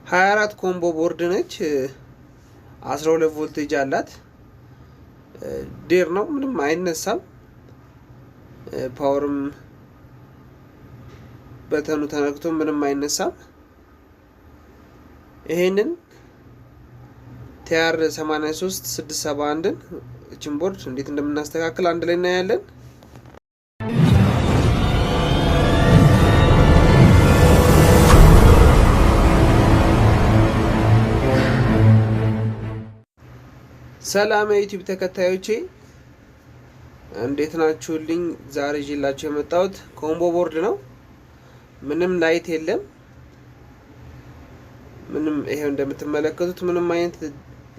24 ኮምቦ ቦርድ ነች። 12 ቮልቴጅ አላት። ዴር ነው፣ ምንም አይነሳም። ፓወርም በተኑ ተነክቶ ምንም አይነሳም። ይሄንን ቲአር 83671ን እቺን ቦርድ እንዴት እንደምናስተካክል አንድ ላይ እናያለን። ሰላም የዩቲዩብ ተከታዮቼ እንዴት ናችሁልኝ? ዛሬ ይዤላችሁ የመጣሁት ኮምቦ ቦርድ ነው። ምንም ላይት የለም። ምንም ይሄው እንደምትመለከቱት ምንም አይነት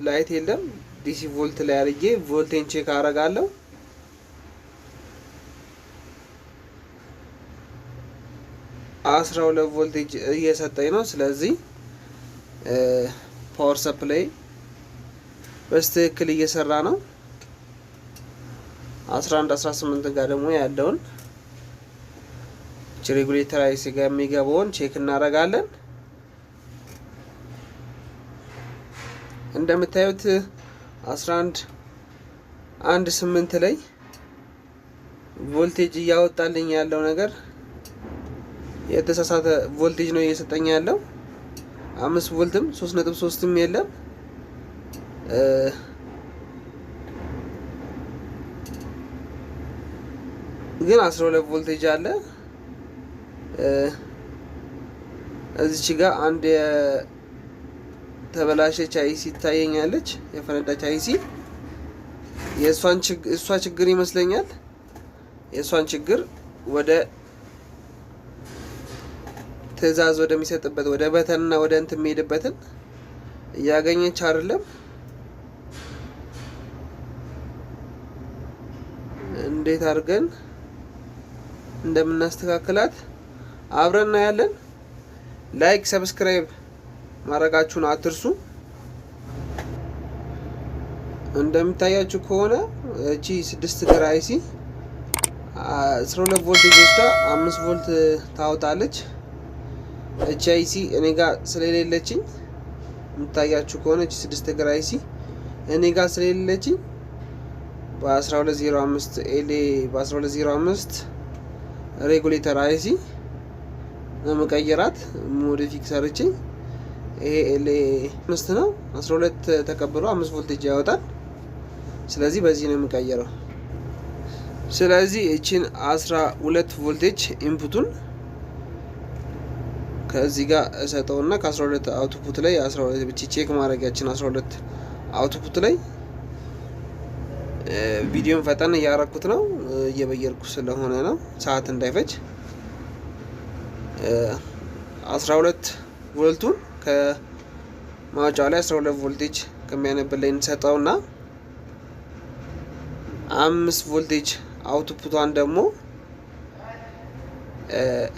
ላይት የለም። ዲሲ ቮልት ላይ አድርጌ ቮልቴን ቼክ አደርጋለሁ። አስራ 12 ቮልቴጅ እየሰጠኝ ነው። ስለዚህ ፓወር ሰፕላይ በስትክክል እየሰራ ነው። 11 18 ጋር ደግሞ ያለውን ሬጉሌተር አይሲ ጋር የሚገባውን ቼክ እናደርጋለን። እንደምታዩት 11.18 ላይ ቮልቴጅ እያወጣልኝ ያለው ነገር የተሳሳተ ቮልቴጅ ነው እየሰጠኝ ያለው። 5 ቮልትም 3.3ም የለም። ግን 12 ቮልቴጅ አለ። እዚች ጋር አንድ የተበላሸች አይሲ ታየኛለች፣ የፈነዳች አይሲ። የእሷ ችግር ይመስለኛል። የእሷን ችግር ወደ ትዕዛዝ ወደሚሰጥበት ወደ በተንና ወደ እንትን የሚሄድበትን እያገኘች አይደለም። እንዴት አድርገን እንደምናስተካክላት አብረን እናያለን። ላይክ ሰብስክራይብ ማድረጋችሁን አትርሱ። እንደምታያችሁ ከሆነ እቺ 6 እግር አይሲ 12 ቮልት ወስዳ 5 ቮልት ታወጣለች። እቺ አይሲ እኔ ጋር ስለሌለችኝ የምታያችሁ ከሆነ እቺ 6 እግር አይሲ እኔ ጋር ስለሌለችኝ በ1205 ኤልኤ በ1205 ሬጉሌተር አይሲ ለመቀየራት ሞዲፊክ ሰርቼ ይሄ ኤልኤ 5 ነው 12 ተቀብሎ 5 ቮልቴጅ ያወጣል። ስለዚህ በዚህ ነው የምቀየረው። ስለዚህ እቺን 12 ቮልቴጅ ኢንፑቱን ከዚህ ጋር እሰጠውና ከ12 አውትፑት ላይ 12 ብቻ ቼክ ማድረጊያችን 12 አውትፑት ላይ ቪዲዮን ፈጠን እያረኩት ነው፣ እየበየርኩ ስለሆነ ነው ሰዓት እንዳይፈጅ። 12 ቮልቱን ከማውጫው ላይ 12 ቮልቴጅ ከሚያነብልኝ እንሰጠውና 5 ቮልቴጅ አውትፑቷን ደግሞ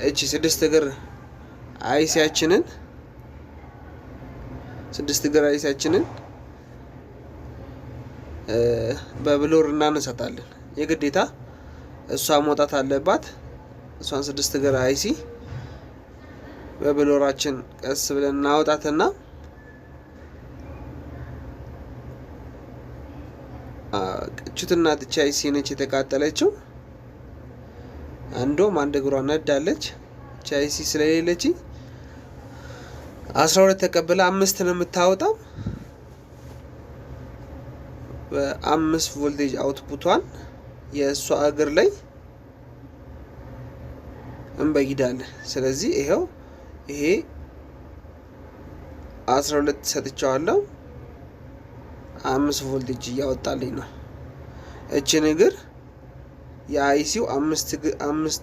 እቺ 6 እግር አይሲያችንን 6 እግር አይሲያችንን በብሎር እናነሳታለን። የግዴታ እሷ መውጣት አለባት። እሷን 6 እግር አይሲ በብሎራችን ቀስ ብለን እናወጣትና ቅጭትና ትቻ አይሲ ነች የተቃጠለችው። አንዶም አንድ እግሯ ነዳለች። አይሲ ስለሌለች 12 ተቀብላ 5 ነው የምታወጣው። በ5 ቮልቴጅ አውትፑቷን የእሷ እግር ላይ እንበይዳለን። ስለዚህ ይሄው ይሄ 12 ሰጥቻለሁ፣ 5 ቮልቴጅ እያወጣልኝ ነው። እቺን እግር የአይሲው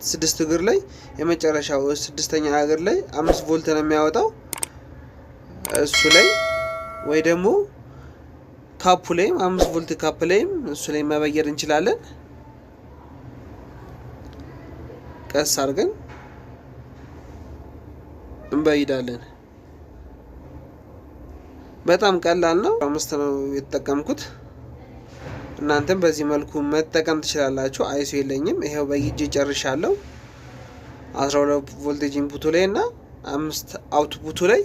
6 እግር ላይ የመጨረሻው 6ኛ እግር ላይ 5 ቮልት ነው የሚያወጣው። እሱ ላይ ወይ ደግሞ ካፑ ላይም 5 ቮልት ካፕ ላይም እሱ ላይ መበየር እንችላለን። ቀስ አድርገን እንበይዳለን። በጣም ቀላል ነው። 5 ነው የተጠቀምኩት። እናንተም በዚህ መልኩ መጠቀም ትችላላችሁ። አይሱ የለኝም፣ ይሄው በይጄ ጨርሻለሁ። 12 ቮልቴጅ ኢንፑቱ ላይ እና 5 አውትፑቱ ላይ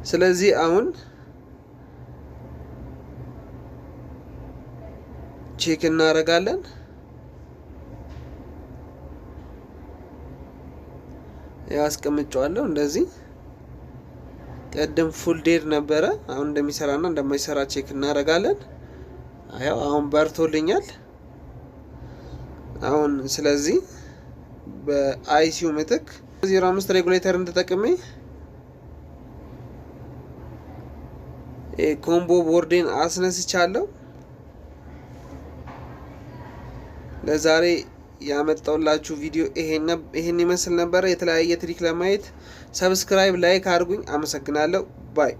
ስለዚህ አሁን ቼክ እናደርጋለን። ያስቀምጫለሁ እንደዚህ። ቀደም ፉል ዴድ ነበረ። አሁን እንደሚሰራና እንደማይሰራ ቼክ እናደርጋለን። አያው አሁን በርቶልኛል። አሁን ስለዚህ በአይሲዩ ምትክ 05 ሬጉሌተር ተጠቅሜ ኮምቦ ቦርዴን አስነስቻለሁ። ለዛሬ ያመጣውላችሁ ቪዲዮ ይሄን ይመስል ነበር። የተለያየ ትሪክ ለማየት ሰብስክራይብ፣ ላይክ አድርጉኝ። አመሰግናለሁ። ባይ